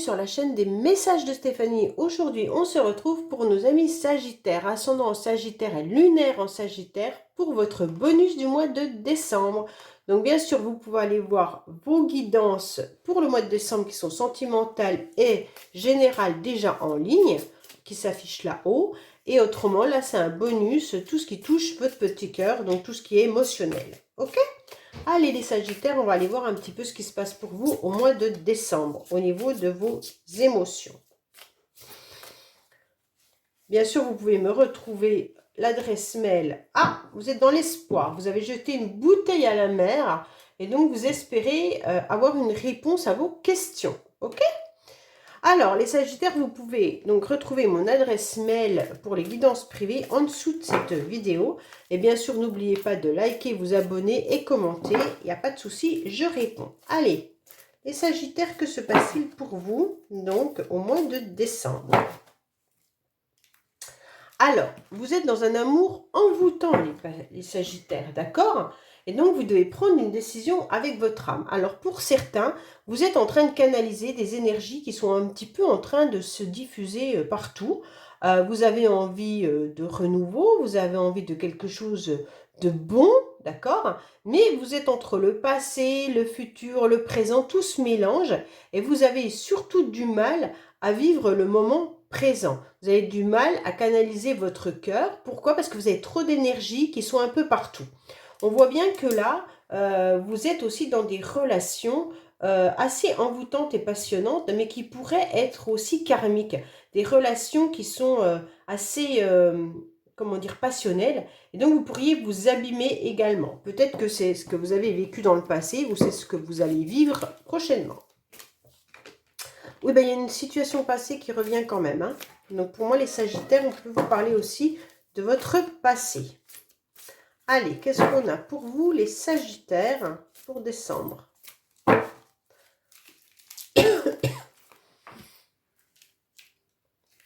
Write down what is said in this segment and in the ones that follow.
sur la chaîne des messages de Stéphanie. Aujourd'hui, on se retrouve pour nos amis Sagittaires, ascendant en Sagittaire et lunaire en Sagittaire, pour votre bonus du mois de décembre. Donc bien sûr, vous pouvez aller voir vos guidances pour le mois de décembre qui sont sentimentales et générales déjà en ligne, qui s'affichent là-haut. Et autrement, là, c'est un bonus, tout ce qui touche votre petit cœur, donc tout ce qui est émotionnel. Ok ? Allez les Sagittaires, on va aller voir un petit peu ce qui se passe pour vous au mois de décembre, au niveau de vos émotions. Bien sûr, vous pouvez me retrouver l'adresse mail. Ah, vous êtes dans l'espoir, vous avez jeté une bouteille à la mer et donc vous espérez avoir une réponse à vos questions. Ok ? Alors, les Sagittaires, vous pouvez donc retrouver mon adresse mail pour les guidances privées en dessous de cette vidéo. Et bien sûr, n'oubliez pas de liker, vous abonner et commenter. Il n'y a pas de souci, je réponds. Allez, les Sagittaires, que se passe-t-il pour vous, donc, au mois de décembre? Alors, vous êtes dans un amour envoûtant, les Sagittaires, d'accord? Et donc, vous devez prendre une décision avec votre âme. Alors, pour certains, vous êtes en train de canaliser des énergies qui sont un petit peu en train de se diffuser partout. Vous avez envie de renouveau, vous avez envie de quelque chose de bon, d'accord? Mais vous êtes entre le passé, le futur, le présent, tout se mélange. Et vous avez surtout du mal à vivre le moment présent. Vous avez du mal à canaliser votre cœur. Pourquoi? Parce que vous avez trop d'énergie qui sont un peu partout. On voit bien que là, vous êtes aussi dans des relations assez envoûtantes et passionnantes, mais qui pourraient être aussi karmiques. Des relations qui sont assez, comment dire, passionnelles. Et donc, vous pourriez vous abîmer également. Peut-être que c'est ce que vous avez vécu dans le passé ou c'est ce que vous allez vivre prochainement. Oui, ben, il y a une situation passée qui revient quand même. Hein. Donc, pour moi, les Sagittaires, on peut vous parler aussi de votre passé. Allez, qu'est-ce qu'on a pour vous, les Sagittaires, pour décembre?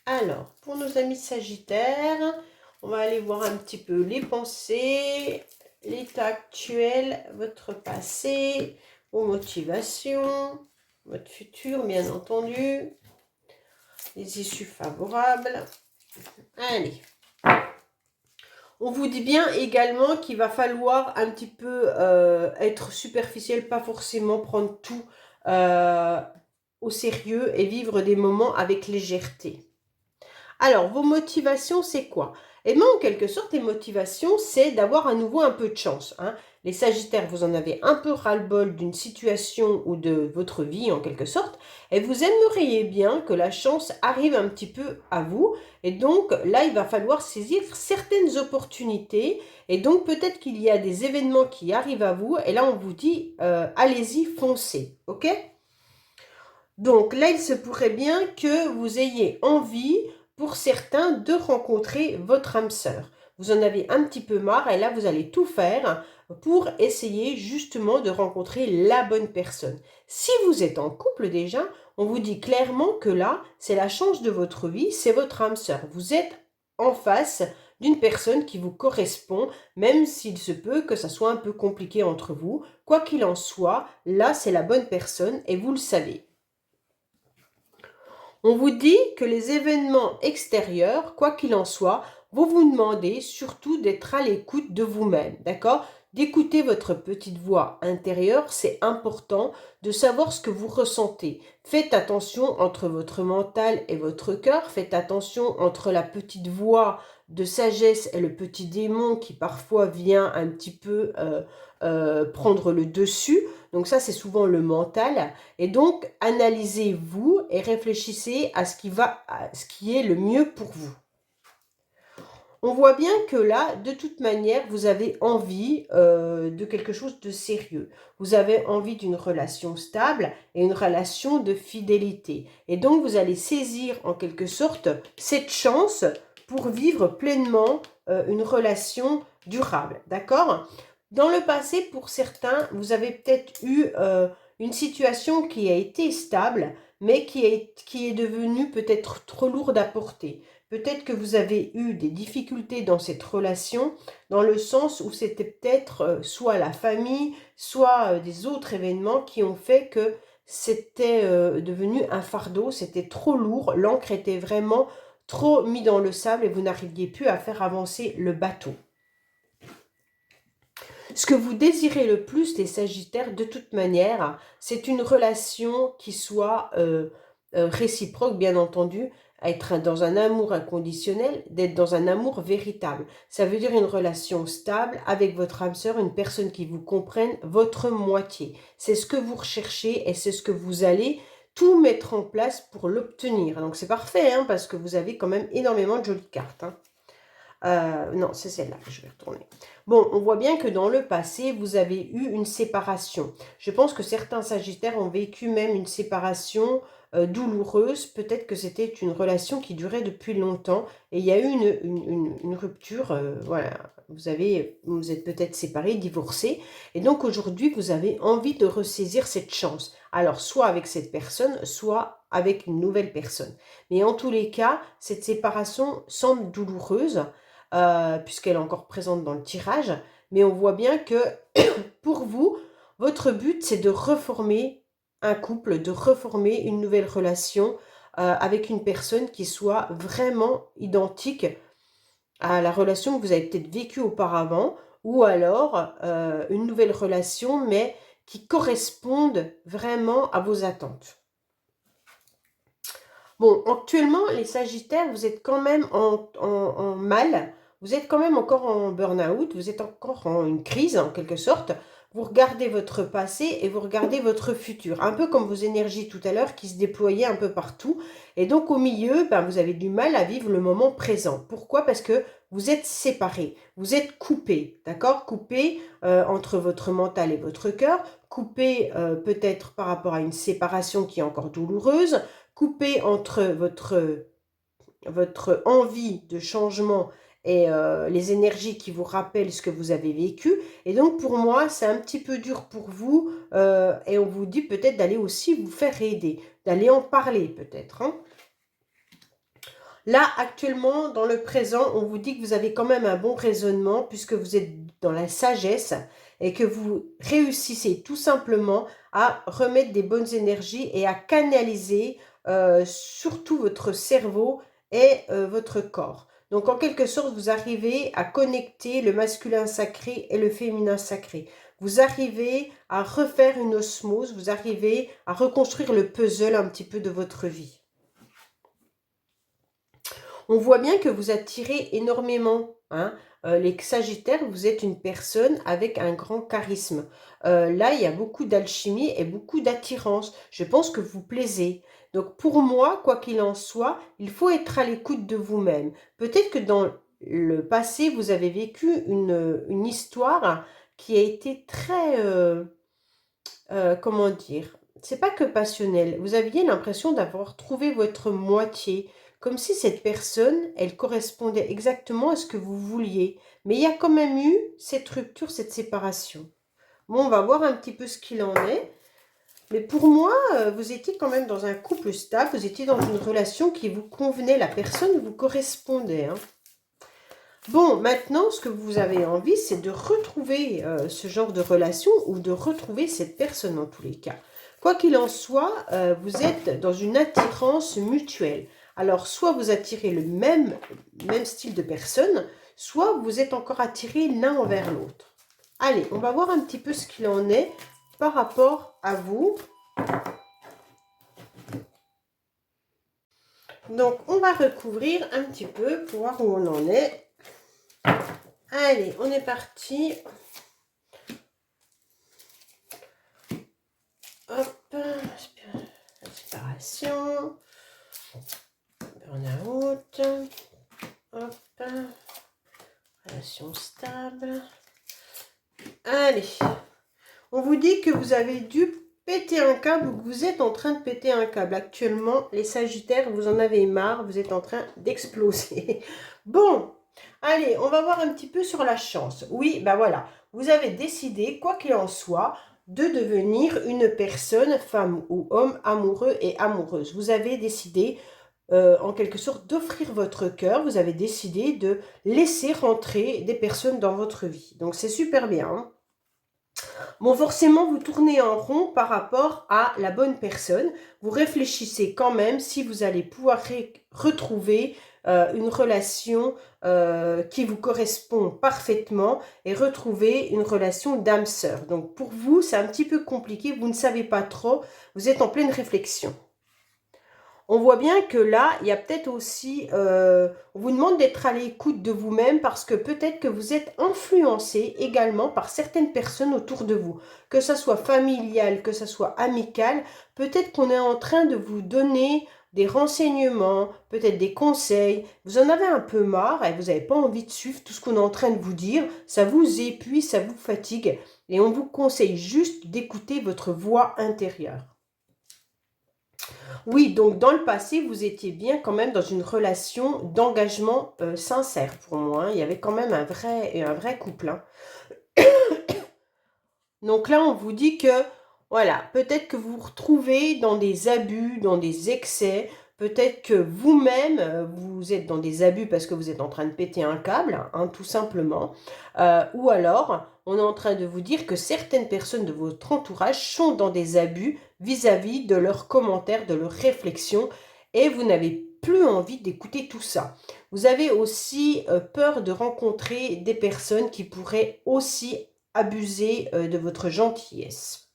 Alors, pour nos amis Sagittaires, on va aller voir un petit peu les pensées, l'état actuel, votre passé, vos motivations, votre futur, bien entendu, les issues favorables. Allez. On vous dit bien également qu'il va falloir un petit peu être superficiel, pas forcément prendre tout au sérieux et vivre des moments avec légèreté. Alors, vos motivations, c'est quoi? Eh bien, en quelque sorte, les motivations, c'est d'avoir à nouveau un peu de chance. Hein. Les Sagittaires, vous en avez un peu ras-le-bol d'une situation ou de votre vie, en quelque sorte, et vous aimeriez bien que la chance arrive un petit peu à vous. Et donc, là, il va falloir saisir certaines opportunités. Et donc, peut-être qu'il y a des événements qui arrivent à vous. Et là, on vous dit, allez-y, foncez. OK? Donc, là, il se pourrait bien que vous ayez envie, pour certains, de rencontrer votre âme sœur. Vous en avez un petit peu marre et là, vous allez tout faire pour essayer justement de rencontrer la bonne personne. Si vous êtes en couple déjà, on vous dit clairement que là, c'est la chance de votre vie, c'est votre âme sœur. Vous êtes en face d'une personne qui vous correspond, même s'il se peut que ça soit un peu compliqué entre vous. Quoi qu'il en soit, là, c'est la bonne personne et vous le savez. On vous dit que les événements extérieurs, quoi qu'il en soit, vont vous demander surtout d'être à l'écoute de vous-même, d'accord? D'écouter votre petite voix intérieure, c'est important de savoir ce que vous ressentez. Faites attention entre votre mental et votre cœur, faites attention entre la petite voix de sagesse et le petit démon qui parfois vient un petit peu prendre le dessus. Donc ça, c'est souvent le mental. Et donc, analysez-vous et réfléchissez à ce qui est le mieux pour vous. On voit bien que là, de toute manière, vous avez envie de quelque chose de sérieux. Vous avez envie d'une relation stable et une relation de fidélité. Et donc, vous allez saisir en quelque sorte cette chance pour vivre pleinement une relation durable. D'accord ? Dans le passé, pour certains, vous avez peut-être eu une situation qui a été stable, mais qui est devenue peut-être trop lourde à porter. Peut-être que vous avez eu des difficultés dans cette relation, dans le sens où c'était peut-être soit la famille, soit des autres événements qui ont fait que c'était devenu un fardeau, c'était trop lourd, l'encre était vraiment trop mise dans le sable et vous n'arriviez plus à faire avancer le bateau. Ce que vous désirez le plus, les Sagittaires, de toute manière, c'est une relation qui soit réciproque, bien entendu, être dans un amour inconditionnel, d'être dans un amour véritable. Ça veut dire une relation stable avec votre âme sœur, une personne qui vous comprenne, votre moitié. C'est ce que vous recherchez et c'est ce que vous allez tout mettre en place pour l'obtenir. Donc c'est parfait, hein, parce que vous avez quand même énormément de jolies cartes. Hein. Non, c'est celle-là que je vais retourner. Bon, on voit bien que dans le passé, vous avez eu une séparation. Je pense que certains Sagittaires ont vécu même une séparation douloureuse. Peut-être que c'était une relation qui durait depuis longtemps. Et il y a eu une rupture. Voilà, vous êtes peut-être séparés, divorcés. Et donc aujourd'hui, vous avez envie de ressaisir cette chance. Alors, soit avec cette personne, soit avec une nouvelle personne. Mais en tous les cas, cette séparation semble douloureuse. Puisqu'elle est encore présente dans le tirage. Mais on voit bien que pour vous, votre but, c'est de reformer un couple, de reformer une nouvelle relation avec une personne qui soit vraiment identique à la relation que vous avez peut-être vécue auparavant, ou alors une nouvelle relation, mais qui corresponde vraiment à vos attentes. Bon, actuellement, les Sagittaires, vous êtes quand même en mal. Vous êtes quand même encore en burn-out. Vous êtes encore en une crise, en quelque sorte. Vous regardez votre passé et vous regardez votre futur. Un peu comme vos énergies tout à l'heure qui se déployaient un peu partout. Et donc, au milieu, ben, vous avez du mal à vivre le moment présent. Pourquoi? Parce que vous êtes séparés. Vous êtes coupés, d'accord? Coupés entre votre mental et votre cœur. Coupés peut-être par rapport à une séparation qui est encore douloureuse. Coupé entre votre envie de changement et les énergies qui vous rappellent ce que vous avez vécu. Et donc, pour moi, c'est un petit peu dur pour vous. Et on vous dit peut-être d'aller aussi vous faire aider, d'aller en parler peut-être. Hein. Là, actuellement, dans le présent, on vous dit que vous avez quand même un bon raisonnement puisque vous êtes dans la sagesse et que vous réussissez tout simplement à remettre des bonnes énergies et à canaliser surtout votre cerveau et votre corps. Donc, en quelque sorte, vous arrivez à connecter le masculin sacré et le féminin sacré. Vous arrivez à refaire une osmose, vous arrivez à reconstruire le puzzle un petit peu de votre vie. On voit bien que vous attirez énormément. Hein. Les Sagittaires, vous êtes une personne avec un grand charisme. Là, il y a beaucoup d'alchimie et beaucoup d'attirance. Je pense que vous plaisez. Donc, pour moi, quoi qu'il en soit, il faut être à l'écoute de vous-même. Peut-être que dans le passé, vous avez vécu une histoire qui a été très... comment dire? C'est pas que passionnel. Vous aviez l'impression d'avoir trouvé votre moitié. Comme si cette personne, elle correspondait exactement à ce que vous vouliez. Mais il y a quand même eu cette rupture, cette séparation. Bon, on va voir un petit peu ce qu'il en est. Mais pour moi, vous étiez quand même dans un couple stable. Vous étiez dans une relation qui vous convenait. La personne vous correspondait. Hein. Bon, maintenant, ce que vous avez envie, c'est de retrouver ce genre de relation ou de retrouver cette personne en tous les cas. Quoi qu'il en soit, vous êtes dans une attirance mutuelle. Alors, soit vous attirez le même style de personne, soit vous êtes encore attirés l'un envers l'autre. Allez, on va voir un petit peu ce qu'il en est par rapport à vous. Donc, on va recouvrir un petit peu pour voir où on en est. Allez, on est parti. Hop, séparation. Burn-out, hop, relation stable. Allez, on vous dit que vous avez dû péter un câble ou que vous êtes en train de péter un câble. Actuellement, les Sagittaires, vous en avez marre, vous êtes en train d'exploser. Bon, allez, on va voir un petit peu sur la chance. Oui, ben voilà, vous avez décidé, quoi qu'il en soit, de devenir une personne, femme ou homme, amoureux et amoureuse. Vous avez décidé... en quelque sorte d'offrir votre cœur, vous avez décidé de laisser rentrer des personnes dans votre vie. Donc c'est super bien. Hein. Bon, forcément, vous tournez en rond par rapport à la bonne personne. Vous réfléchissez quand même si vous allez pouvoir retrouver une relation qui vous correspond parfaitement et retrouver une relation d'âme sœur. Donc, pour vous, c'est un petit peu compliqué. Vous ne savez pas trop. Vous êtes en pleine réflexion. On voit bien que là, il y a peut-être aussi, on vous demande d'être à l'écoute de vous-même parce que peut-être que vous êtes influencé également par certaines personnes autour de vous. Que ça soit familial, que ça soit amical, peut-être qu'on est en train de vous donner des renseignements, peut-être des conseils. Vous en avez un peu marre et vous n'avez pas envie de suivre tout ce qu'on est en train de vous dire. Ça vous épuise, ça vous fatigue et on vous conseille juste d'écouter votre voix intérieure. Oui, donc dans le passé, vous étiez bien quand même dans une relation d'engagement sincère pour moi, hein. Il y avait quand même un vrai couple, hein. Donc là, on vous dit que, voilà, peut-être que vous vous retrouvez dans des abus, dans des excès. Peut-être que vous-même, vous êtes dans des abus parce que vous êtes en train de péter un câble, hein, tout simplement. Ou alors, on est en train de vous dire que certaines personnes de votre entourage sont dans des abus vis-à-vis de leurs commentaires, de leurs réflexions, et vous n'avez plus envie d'écouter tout ça. Vous avez aussi peur de rencontrer des personnes qui pourraient aussi abuser de votre gentillesse.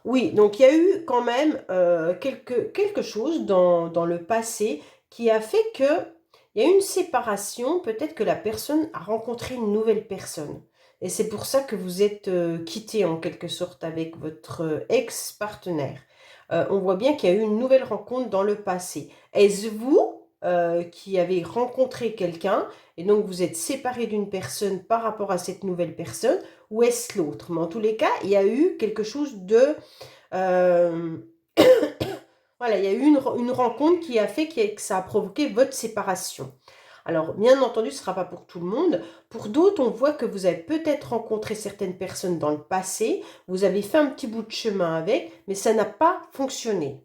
Oui, donc il y a eu quand même quelque chose dans le passé qui a fait que il y a eu une séparation, peut-être que la personne a rencontré une nouvelle personne. Et c'est pour ça que vous êtes quitté en quelque sorte avec votre ex-partenaire. On voit bien qu'il y a eu une nouvelle rencontre dans le passé. Est-ce vous qui avez rencontré quelqu'un et donc vous êtes séparé d'une personne par rapport à cette nouvelle personne ou est-ce l'autre? Mais en tous les cas, il y a eu quelque chose de... euh, voilà, il y a eu une rencontre qui a fait que ça a provoqué votre séparation. Alors, bien entendu, ce ne sera pas pour tout le monde. Pour d'autres, on voit que vous avez peut-être rencontré certaines personnes dans le passé, vous avez fait un petit bout de chemin avec, mais ça n'a pas fonctionné.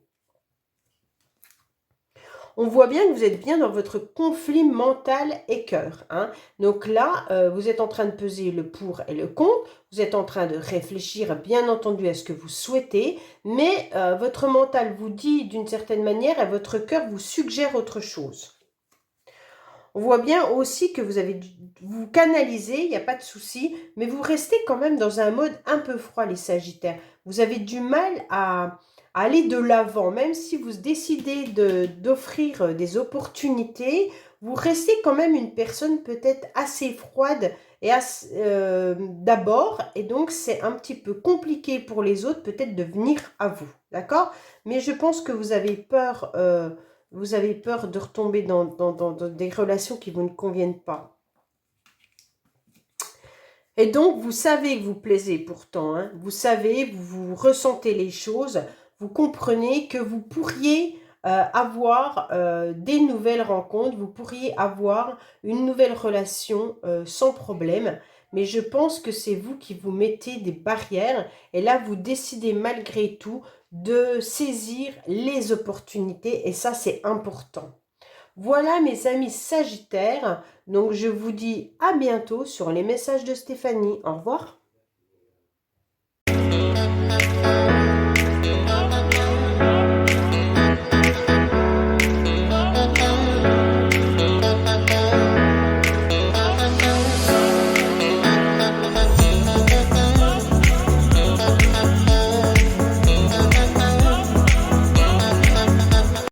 On voit bien que vous êtes bien dans votre conflit mental et cœur, hein. Donc là, vous êtes en train de peser le pour et le contre. Vous êtes en train de réfléchir, bien entendu, à ce que vous souhaitez. Mais votre mental vous dit d'une certaine manière et votre cœur vous suggère autre chose. On voit bien aussi que vous canalisez, il n'y a pas de souci, mais vous restez quand même dans un mode un peu froid, les Sagittaires. Vous avez du mal à aller de l'avant, même si vous décidez d'offrir des opportunités, vous restez quand même une personne peut-être assez froide et d'abord, et donc c'est un petit peu compliqué pour les autres peut-être de venir à vous, d'accord? Mais je pense que vous avez peur de retomber dans des relations qui vous ne conviennent pas. Et donc, vous savez que vous plaisez pourtant, hein. Vous savez, vous ressentez les choses, vous comprenez que vous pourriez avoir des nouvelles rencontres, vous pourriez avoir une nouvelle relation sans problème. Mais je pense que c'est vous qui vous mettez des barrières et là, vous décidez malgré tout de saisir les opportunités et ça, c'est important. Voilà mes amis Sagittaires, donc je vous dis à bientôt sur les messages de Stéphanie. Au revoir.